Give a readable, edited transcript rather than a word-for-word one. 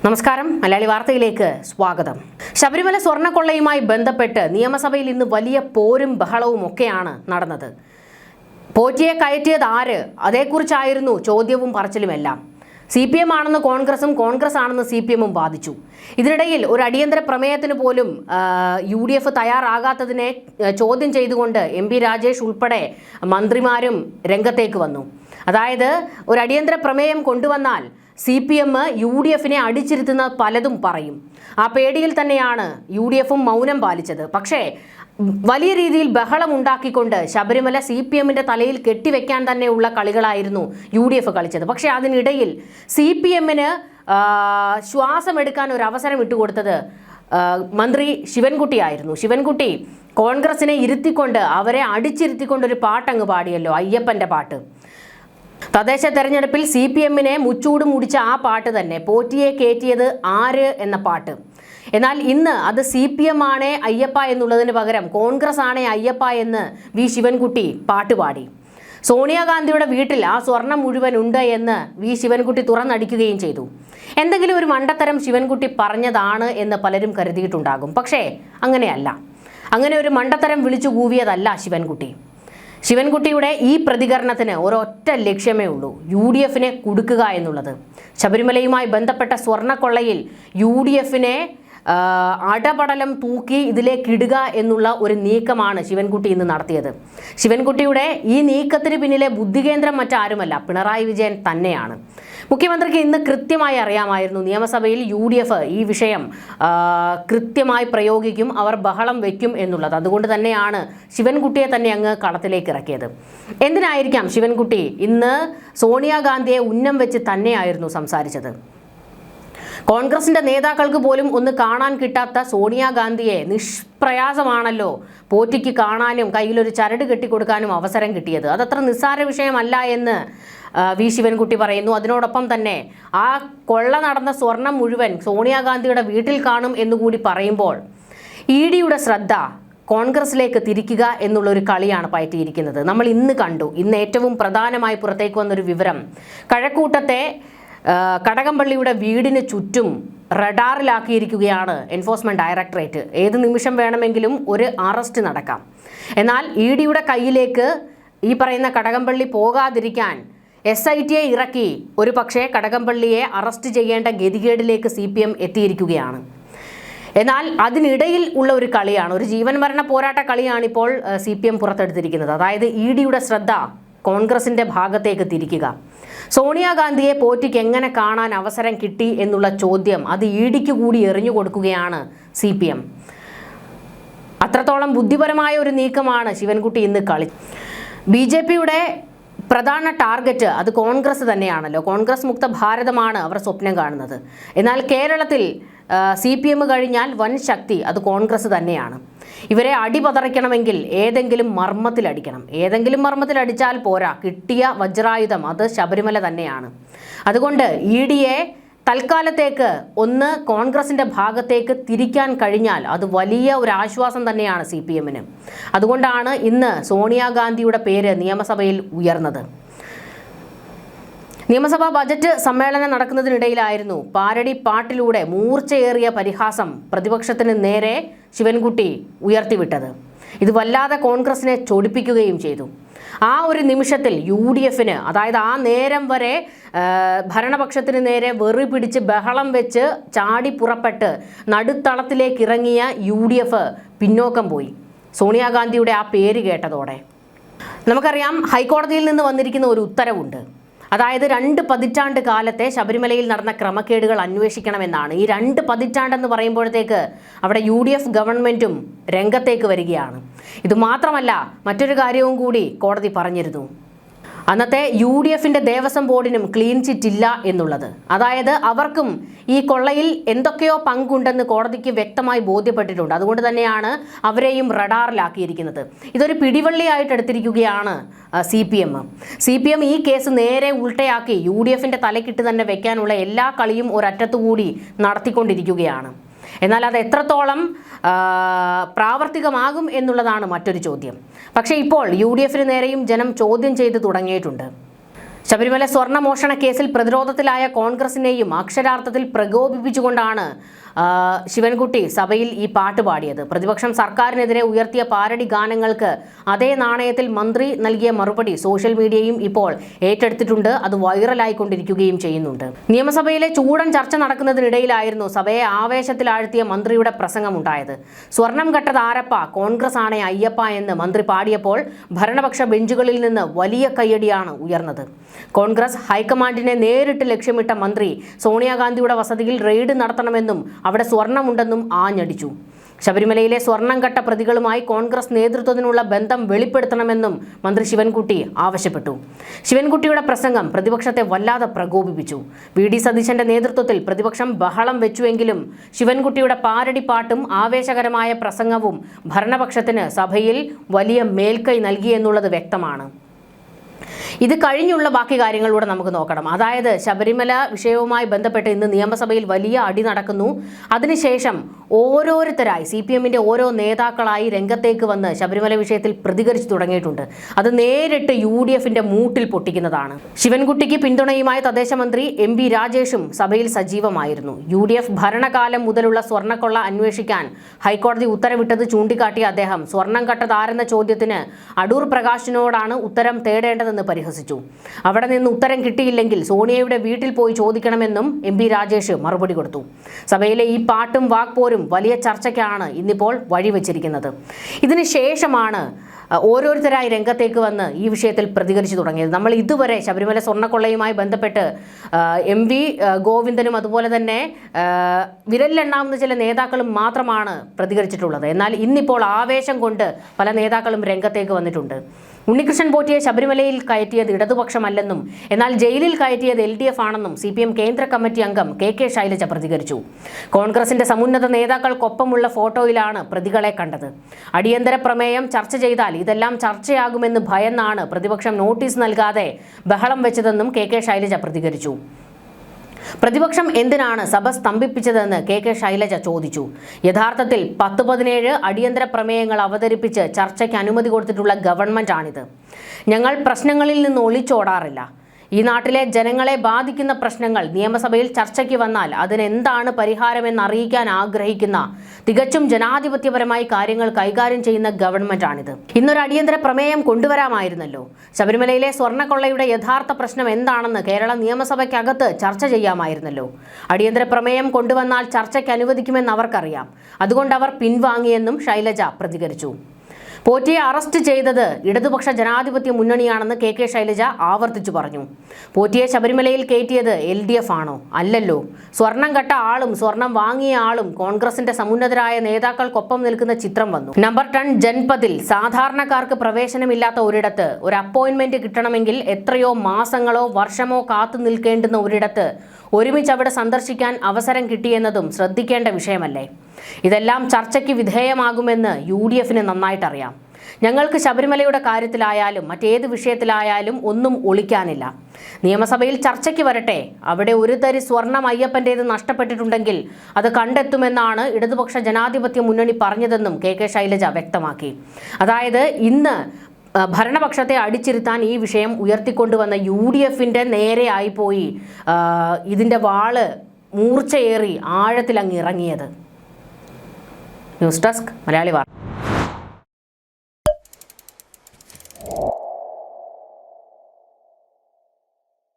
നമസ്കാരം, മലയാളി വാർത്തയിലേക്ക് സ്വാഗതം. ശബരിമല സ്വർണ്ണക്കൊള്ളയുമായി ബന്ധപ്പെട്ട് നിയമസഭയിൽ ഇന്ന് വലിയ പോരും ബഹളവും ഒക്കെയാണ് നടന്നത്. പോറ്റിയെ കയറ്റിയത് ആര്? അതേക്കുറിച്ചായിരുന്നു ചോദ്യവും പറച്ചിലുമെല്ലാം. CPM ആണെന്ന് കോൺഗ്രസും, കോൺഗ്രസ് ആണെന്ന് CPM വാദിച്ചു. ഇതിനിടയിൽ ഒരു അടിയന്തര പ്രമേയത്തിന് പോലും UDF തയ്യാറാകാത്തതിനെ ചോദ്യം ചെയ്തുകൊണ്ട് MP രാജേഷ് ഉൾപ്പെടെ മന്ത്രിമാരും രംഗത്തേക്ക് വന്നു. അതായത് ഒരു അടിയന്തര പ്രമേയം കൊണ്ടുവന്നാൽ CPM UDFനെ അടിച്ചിരുത്തുന്ന പലതും പറയും. ആ പേടിയിൽ തന്നെയാണ് UDFും മൗനം പാലിച്ചത്. പക്ഷേ വലിയ രീതിയിൽ ബഹളം ഉണ്ടാക്കിക്കൊണ്ട് ശബരിമല CPMന്റെ തലയിൽ കെട്ടിവെക്കാൻ തന്നെയുള്ള കളികളായിരുന്നു UDF കളിച്ചത്. പക്ഷേ അതിനിടയിൽ CPMന് ശ്വാസമെടുക്കാൻ ഒരു അവസരം ഇട്ടുകൊടുത്തത് മന്ത്രി ശിവൻകുട്ടിയായിരുന്നു. ശിവൻകുട്ടി കോൺഗ്രസിനെ ഇരുത്തിക്കൊണ്ട്, അവരെ അടിച്ചിരുത്തിക്കൊണ്ടൊരു പാട്ടങ്ങ് പാടിയല്ലോ, അയ്യപ്പൻ്റെ പാട്ട്. തദ്ദേശ തെരഞ്ഞെടുപ്പിൽ CPMനെ മുച്ചൂട് മുടിച്ച ആ പാട്ട് തന്നെ, പോറ്റിയെ കയറ്റിയത് ആര് എന്ന പാട്ട്. എന്നാൽ ഇന്ന് അത് CPM ആണേ അയ്യപ്പ എന്നുള്ളതിന് പകരം കോൺഗ്രസ് ആണേ അയ്യപ്പ എന്ന് വി ശിവൻകുട്ടി പാട്ടുപാടി. സോണിയാഗാന്ധിയുടെ വീട്ടിൽ ആ സ്വർണം മുഴുവൻ ഉണ്ട് എന്ന് വി ശിവൻകുട്ടി തുറന്നടിക്കുകയും ചെയ്തു. എന്തെങ്കിലും ഒരു മണ്ടത്തരം ശിവൻകുട്ടി പറഞ്ഞതാണ് എന്ന് പലരും കരുതിയിട്ടുണ്ടാകും. പക്ഷേ അങ്ങനെയല്ല. അങ്ങനെ ഒരു മണ്ടത്തരം വിളിച്ചു കൂവിയതല്ല ശിവൻകുട്ടി. ശിവൻകുട്ടിയുടെ ഈ പ്രതികരണത്തിന് ഒരൊറ്റ ലക്ഷ്യമേ ഉള്ളൂ, UDFനെ കുടുക്കുക എന്നുള്ളത്. ശബരിമലയുമായി ബന്ധപ്പെട്ട സ്വർണ്ണക്കൊള്ളയിൽ UDFനെ അടപടലം തൂക്കി ഇതിലേക്കിടുക എന്നുള്ള ഒരു നീക്കമാണ് ശിവൻകുട്ടി ഇന്ന് നടത്തിയത്. ശിവൻകുട്ടിയുടെ ഈ നീക്കത്തിന് പിന്നിലെ ബുദ്ധികേന്ദ്രം മറ്റാരുമല്ല, പിണറായി വിജയൻ തന്നെയാണ്. മുഖ്യമന്ത്രിക്ക് ഇന്ന് കൃത്യമായി അറിയാമായിരുന്നു നിയമസഭയിൽ UDF ഈ വിഷയം കൃത്യമായി പ്രയോഗിക്കും, അവർ ബഹളം വയ്ക്കും എന്നുള്ളത്. അതുകൊണ്ട് തന്നെയാണ് ശിവൻകുട്ടിയെ തന്നെ അങ്ങ് കളത്തിലേക്ക് ഇറക്കിയത്. എന്തിനായിരിക്കാം ശിവൻകുട്ടി ഇന്ന് സോണിയാഗാന്ധിയെ ഉന്നം വെച്ച് തന്നെയായിരുന്നു സംസാരിച്ചത്. കോൺഗ്രസിന്റെ നേതാക്കൾക്ക് പോലും ഒന്ന് കാണാൻ കിട്ടാത്ത സോണിയാഗാന്ധിയെ നിഷ്പ്രയാസമാണല്ലോ പോറ്റിക്ക് കാണാനും കയ്യിലൊരു ചരട് കെട്ടിക്കൊടുക്കാനും അവസരം കിട്ടിയത്. അതത്ര നിസ്സാര വിഷയമല്ല എന്ന് വി ശിവൻകുട്ടി പറയുന്നു. അതിനോടൊപ്പം തന്നെ ആ കൊള്ള നടന്ന സ്വർണം മുഴുവൻ സോണിയാഗാന്ധിയുടെ വീട്ടിൽ കാണും എന്നുകൂടി പറയുമ്പോൾ EDയുടെ ശ്രദ്ധ കോൺഗ്രസിലേക്ക് തിരിക്കുക എന്നുള്ളൊരു കളിയാണ് പയറ്റിയിരിക്കുന്നത്. നമ്മൾ ഇന്ന് കണ്ടു. ഇന്ന് ഏറ്റവും പ്രധാനമായി പുറത്തേക്ക് വന്നൊരു വിവരം, കഴക്കൂട്ടത്തെ കടകംപള്ളിയുടെ വീടിന് ചുറ്റും റഡാറിലാക്കിയിരിക്കുകയാണ് എൻഫോഴ്സ്മെന്റ് ഡയറക്ടറേറ്റ്. ഏത് നിമിഷം വേണമെങ്കിലും ഒരു അറസ്റ്റ് നടക്കാം. എന്നാൽ EDയുടെ കയ്യിലേക്ക് ഈ പറയുന്ന കടകംപള്ളി പോകാതിരിക്കാൻ SITയെ ഇറക്കി ഒരു പക്ഷേ കടകംപള്ളിയെ അറസ്റ്റ് ചെയ്യേണ്ട ഗതികേടിലേക്ക് CPM എത്തിയിരിക്കുകയാണ്. എന്നാൽ അതിനിടയിൽ ഉള്ള ഒരു കളിയാണ്, ഒരു ജീവൻ മരണ പോരാട്ട കളിയാണ് ഇപ്പോൾ CPM പുറത്തെടുത്തിരിക്കുന്നത്. അതായത് EDയുടെ ശ്രദ്ധ കോൺഗ്രസിന്റെ ഭാഗത്തേക്ക് തിരിക്കുക. സോണിയാഗാന്ധിയെ പോറ്റിക്ക് എങ്ങനെ കാണാൻ അവസരം കിട്ടി എന്നുള്ള ചോദ്യം അത് EDക്ക് കൂടി എറിഞ്ഞു കൊടുക്കുകയാണ് CPM. അത്രത്തോളം ബുദ്ധിപരമായ ഒരു നീക്കമാണ് ശിവൻകുട്ടി ഇന്ന് കളി. BJPയുടെ പ്രധാന ടാർഗറ്റ് അത് കോൺഗ്രസ് തന്നെയാണല്ലോ. കോൺഗ്രസ് മുക്ത ഭാരതമാണ് അവർ സ്വപ്നം കാണുന്നത്. എന്നാൽ കേരളത്തിൽ CPM കഴിഞ്ഞാൽ വൻ ശക്തി അത് കോൺഗ്രസ് തന്നെയാണ്. ഇവരെ അടിപതറിക്കണമെങ്കിൽ ഏതെങ്കിലും മർമ്മത്തിലടിക്കണം. ഏതെങ്കിലും മർമ്മത്തിലടിച്ചാൽ പോരാ, കിട്ടിയ വജ്രായുധം അത് ശബരിമല തന്നെയാണ്. അതുകൊണ്ട് EDയെ തൽക്കാലത്തേക്ക് ഒന്ന് കോൺഗ്രസിന്റെ ഭാഗത്തേക്ക് തിരിക്കാൻ കഴിഞ്ഞാൽ അത് വലിയ ഒരു ആശ്വാസം തന്നെയാണ് CPMന്. അതുകൊണ്ടാണ് ഇന്ന് സോണിയാഗാന്ധിയുടെ പേര് നിയമസഭയിൽ ഉയർന്നത്. നിയമസഭാ ബജറ്റ് സമ്മേളനം നടക്കുന്നതിനിടയിലായിരുന്നു പാരഡി പാട്ടിലൂടെ മൂർച്ചയേറിയ പരിഹാസം പ്രതിപക്ഷത്തിന് നേരെ ശിവൻകുട്ടി ഉയർത്തിവിട്ടത്. ഇത് വല്ലാതെ കോൺഗ്രസിനെ ചൊടിപ്പിക്കുകയും ചെയ്തു. ആ ഒരു നിമിഷത്തിൽ UDFന്, അതായത് ആ നേരം വരെ ഭരണപക്ഷത്തിന് നേരെ വെറി പിടിച്ച് ബഹളം വെച്ച് ചാടി പുറപ്പെട്ട് നടുത്തളത്തിലേക്ക് ഇറങ്ങിയ UDF പിന്നോക്കം പോയി സോണിയാഗാന്ധിയുടെ ആ പേര് കേട്ടതോടെ. നമുക്കറിയാം, ഹൈക്കോടതിയിൽ നിന്ന് വന്നിരിക്കുന്ന ഒരു ഉത്തരവുണ്ട്. അതായത് 2 പതിറ്റാണ്ട് കാലത്തെ ശബരിമലയിൽ നടന്ന ക്രമക്കേടുകൾ അന്വേഷിക്കണമെന്നാണ്. ഈ 2 പതിറ്റാണ്ടെന്ന് പറയുമ്പോഴത്തേക്ക് അവിടെ UDF ഗവൺമെൻറ്റും രംഗത്തേക്ക് വരികയാണ്. ഇത് മാത്രമല്ല, മറ്റൊരു കാര്യവും കൂടി കോടതി പറഞ്ഞിരുന്നു. അന്നത്തെ UDFന്റെ ദേവസ്വം ബോർഡിനും ക്ലീൻ ചിറ്റ് ഇല്ല എന്നുള്ളത്. അതായത് അവർക്കും ഈ കൊള്ളയിൽ എന്തൊക്കെയോ പങ്കുണ്ടെന്ന് കോടതിക്ക് വ്യക്തമായി ബോധ്യപ്പെട്ടിട്ടുണ്ട്. അതുകൊണ്ട് തന്നെയാണ് അവരെയും റഡാറിലാക്കിയിരിക്കുന്നത്. ഇതൊരു പിടിവള്ളിയായിട്ട് എടുത്തിരിക്കുകയാണ് CPM. ഈ കേസ് നേരെ ഉൾട്ടയാക്കി UDFന്റെ തലക്കിട്ട് തന്നെ വെക്കാനുള്ള എല്ലാ കളിയും ഒരറ്റത്തുകൂടി നടത്തിക്കൊണ്ടിരിക്കുകയാണ്. എന്നാൽ അത് എത്രത്തോളം പ്രാവർത്തികമാകും എന്നുള്ളതാണ് മറ്റൊരു ചോദ്യം. പക്ഷേ ഇപ്പോൾ UDFന് നേരെയും ജനം ചോദ്യം ചെയ്ത് തുടങ്ങിയിട്ടുണ്ട്. ശബരിമല സ്വർണ്ണമോഷണ കേസിൽ പ്രതിരോധത്തിലായ കോൺഗ്രസിനെയും അക്ഷരാർത്ഥത്തിൽ പ്രകോപിപ്പിച്ചുകൊണ്ടാണ് ശിവൻകുട്ടി സഭയിൽ ഈ പാട്ട് പാടിയത്. പ്രതിപക്ഷം സർക്കാരിനെതിരെ ഉയർത്തിയ പാരഡി ഗാനങ്ങൾക്ക് അതേ നാണയത്തിൽ മന്ത്രി നൽകിയ മറുപടി സോഷ്യൽ മീഡിയയും ഇപ്പോൾ ഏറ്റെടുത്തിട്ടുണ്ട്. അത് വൈറലായിക്കൊണ്ടിരിക്കുകയും ചെയ്യുന്നുണ്ട്. നിയമസഭയിലെ ചൂടൻ ചർച്ച നടക്കുന്നതിനിടയിലായിരുന്നു സഭയെ ആവേശത്തിലാഴ്ത്തിയ മന്ത്രിയുടെ പ്രസംഗമുണ്ടായത്. സ്വർണം കട്ടത് ആരപ്പ, കോൺഗ്രസ് ആണേ അയ്യപ്പ എന്ന് മന്ത്രി പാടിയപ്പോൾ ഭരണപക്ഷ ബെഞ്ചുകളിൽ നിന്ന് വലിയ കയ്യടിയാണ് ഉയർന്നത്. കോൺഗ്രസ് ഹൈക്കമാൻഡിനെ നേരിട്ട് ലക്ഷ്യമിട്ട മന്ത്രി സോണിയാഗാന്ധിയുടെ വസതിയിൽ റെയ്ഡ് നടത്തണമെന്നും അവിടെ സ്വർണമുണ്ടെന്നും ആഞ്ഞടിച്ചു. ശബരിമലയിലെ സ്വർണം കട്ട പ്രതികളുമായി കോൺഗ്രസ് നേതൃത്വത്തിനുള്ള ബന്ധം വെളിപ്പെടുത്തണമെന്നും മന്ത്രി ശിവൻകുട്ടി ആവശ്യപ്പെട്ടു. ശിവൻകുട്ടിയുടെ പ്രസംഗം പ്രതിപക്ഷത്തെ വല്ലാതെ പ്രകോപിപ്പിച്ചു. വി.ഡി. സതീശന്റെ നേതൃത്വത്തിൽ പ്രതിപക്ഷം ബഹളം വെച്ചുവെങ്കിലും ശിവൻകുട്ടിയുടെ പാരടി പാട്ടും ആവേശകരമായ പ്രസംഗവും ഭരണപക്ഷത്തിന് സഭയിൽ വലിയ മേൽക്കൈ നൽകിയെന്നുള്ളത് വ്യക്തമാണ്. ഇത് കഴിഞ്ഞുള്ള ബാക്കി കാര്യങ്ങളിലൂടെ നമുക്ക് നോക്കണം. അതായത് ശബരിമല വിഷയവുമായി ബന്ധപ്പെട്ട് ഇന്ന് നിയമസഭയിൽ വലിയ അടി നടക്കുന്നു. അതിനുശേഷം ഓരോരുത്തരായി CPMന്റെ ഓരോ നേതാക്കളായി രംഗത്തേക്ക് വന്ന് ശബരിമല വിഷയത്തിൽ പ്രതികരിച്ചു തുടങ്ങിയിട്ടുണ്ട്. അത് നേരിട്ട് UDFന്റെ മൂട്ടിൽ പൊട്ടിക്കുന്നതാണ്. ശിവൻകുട്ടിക്ക് പിന്തുണയുമായി തദ്ദേശ മന്ത്രി MP രാജേഷും സഭയിൽ സജീവമായിരുന്നു. UDF ഭരണകാലം മുതലുള്ള സ്വർണ്ണക്കൊള്ള അന്വേഷിക്കാൻ ഹൈക്കോടതി ഉത്തരവിട്ടത് ചൂണ്ടിക്കാട്ടിയ അദ്ദേഹം സ്വർണം കട്ടതാരെന്ന ചോദ്യത്തിന് അടൂർ പ്രകാശിനോടാണ് ഉത്തരം തേടേണ്ടതെന്ന് പരിഹസിച്ചു. അവിടെ നിന്ന് ഉത്തരം കിട്ടിയില്ലെങ്കിൽ സോണിയയുടെ വീട്ടിൽ പോയി ചോദിക്കണമെന്നും MP രാജേഷ് മറുപടി കൊടുത്തു. സഭയിലെ ഈ പാട്ടും വാക്പോരും വലിയ ചർച്ചയ്ക്കാണ് ഇന്നിപ്പോൾ വഴിവെച്ചിരിക്കുന്നത്. ഇതിന് ശേഷമാണ് ഓരോരുത്തരായി രംഗത്തേക്ക് വന്ന് ഈ വിഷയത്തിൽ പ്രതികരിച്ചു തുടങ്ങിയത്. നമ്മൾ ഇതുവരെ ശബരിമല സ്വർണ്ണക്കൊള്ളയുമായി ബന്ധപ്പെട്ട് MV ഗോവിന്ദനും അതുപോലെ തന്നെ വിരലിലെണ്ണാവുന്ന ചില നേതാക്കളും മാത്രമാണ് പ്രതികരിച്ചിട്ടുള്ളത്. എന്നാൽ ഇന്നിപ്പോൾ ആവേശം കൊണ്ട് പല നേതാക്കളും രംഗത്തേക്ക് വന്നിട്ടുണ്ട്. ഉണ്ണികൃഷ്ണൻ പോറ്റിയെ ശബരിമലയിൽ കയറ്റിയത് ഇടതുപക്ഷമല്ലെന്നും എന്നാൽ ജയിലിൽ കയറ്റിയത് LDF ആണെന്നും CPM കേന്ദ്ര കമ്മിറ്റി അംഗം KK ശൈലജ പ്രതികരിച്ചു. കോൺഗ്രസിന്റെ സമുന്നത നേതാക്കൾക്കൊപ്പമുള്ള ഫോട്ടോയിലാണ് പ്രതികളെ കണ്ടത്. അടിയന്തര പ്രമേയം ചർച്ച ചെയ്താൽ ഇതെല്ലാം ചർച്ചയാകുമെന്ന് ഭയന്നാണ് പ്രതിപക്ഷം നോട്ടീസ് നൽകാതെ ബഹളം വെച്ചതെന്നും KK ശൈലജ പ്രതികരിച്ചു. പ്രതിപക്ഷം എന്തിനാണ് സഭ സ്തംഭിപ്പിച്ചതെന്ന് KK ശൈലജ ചോദിച്ചു. യഥാർത്ഥത്തിൽ 10-17 അടിയന്തര പ്രമേയങ്ങൾ അവതരിപ്പിച്ച് ചർച്ചയ്ക്ക് അനുമതി കൊടുത്തിട്ടുള്ള ഗവൺമെന്റാണിത്. ഞങ്ങൾ പ്രശ്നങ്ങളിൽ നിന്ന് ഒളിച്ചോടാറില്ല. ഈ നാട്ടിലെ ജനങ്ങളെ ബാധിക്കുന്ന പ്രശ്നങ്ങൾ നിയമസഭയിൽ ചർച്ചയ്ക്ക് വന്നാൽ അതിനെന്താണ് പരിഹാരമെന്ന് അറിയിക്കാൻ ആഗ്രഹിക്കുന്ന തികച്ചും ജനാധിപത്യപരമായി കാര്യങ്ങൾ കൈകാര്യം ചെയ്യുന്ന ഗവൺമെന്റാണിത്. ഇന്നൊരു അടിയന്തര പ്രമേയം കൊണ്ടുവരാമായിരുന്നല്ലോ. ശബരിമലയിലെ സ്വർണ്ണക്കൊള്ളയുടെ യഥാർത്ഥ പ്രശ്നം എന്താണെന്ന് കേരള നിയമസഭയ്ക്കകത്ത് ചർച്ച ചെയ്യാമായിരുന്നല്ലോ. അടിയന്തര പ്രമേയം കൊണ്ടുവന്നാൽ ചർച്ചയ്ക്ക് അനുവദിക്കുമെന്ന് അവർക്കറിയാം. അതുകൊണ്ട് അവർ പിൻവാങ്ങിയെന്നും ശൈലജ പ്രതികരിച്ചു. പോറ്റിയെ അറസ്റ്റ് ചെയ്തത് ഇടതുപക്ഷ ജനാധിപത്യ മുന്നണിയാണെന്ന് KK ശൈലജ ആവർത്തിച്ചു പറഞ്ഞു. പോറ്റിയെ ശബരിമലയിൽ കയറ്റിയത് LDF ആണോ? അല്ലല്ലോ. സ്വർണം കട്ട ആളും സ്വർണം വാങ്ങിയ ആളും കോൺഗ്രസിന്റെ സമുന്നതരായ നേതാക്കൾക്കൊപ്പം നിൽക്കുന്ന ചിത്രം വന്നു. നമ്പർ 10 ജൻപതിൽ സാധാരണക്കാർക്ക് പ്രവേശനമില്ലാത്ത ഒരിടത്ത് ഒരു അപ്പോയിന്റ്മെന്റ് കിട്ടണമെങ്കിൽ എത്രയോ മാസങ്ങളോ വർഷമോ കാത്തു നിൽക്കേണ്ടുന്ന ഒരിടത്ത് ഒരുമിച്ച് അവിടെ സന്ദർശിക്കാൻ അവസരം കിട്ടിയെന്നതും ശ്രദ്ധിക്കേണ്ട വിഷയമല്ലേ? ഇതെല്ലാം ചർച്ചയ്ക്ക് വിധേയമാകുമെന്ന് UDFന് നന്നായിട്ടറിയാം. ഞങ്ങൾക്ക് ശബരിമലയുടെ കാര്യത്തിലായാലും മറ്റേത് വിഷയത്തിലായാലും ഒന്നും ഒളിക്കാനില്ല. നിയമസഭയിൽ ചർച്ചയ്ക്ക് വരട്ടെ. അവിടെ ഒരു തരി സ്വർണം അയ്യപ്പൻ്റേത് നഷ്ടപ്പെട്ടിട്ടുണ്ടെങ്കിൽ അത് കണ്ടെത്തുമെന്നാണ് ഇടതുപക്ഷ ജനാധിപത്യ മുന്നണി പറഞ്ഞതെന്നും KK ശൈലജ വ്യക്തമാക്കി. അതായത് ഇന്ന് ഭരണപക്ഷത്തെ അടിച്ചിരുത്താൻ ഈ വിഷയം ഉയർത്തിക്കൊണ്ടുവന്ന UDFന്റെ നേരെ ആയിപ്പോയി ഇതിൻ്റെ വാള് മൂർച്ചയേറി ആഴത്തിലങ്ങിറങ്ങിയത്. ന്യൂസ് ഡെസ്ക് മലയാളി വാർത്ത.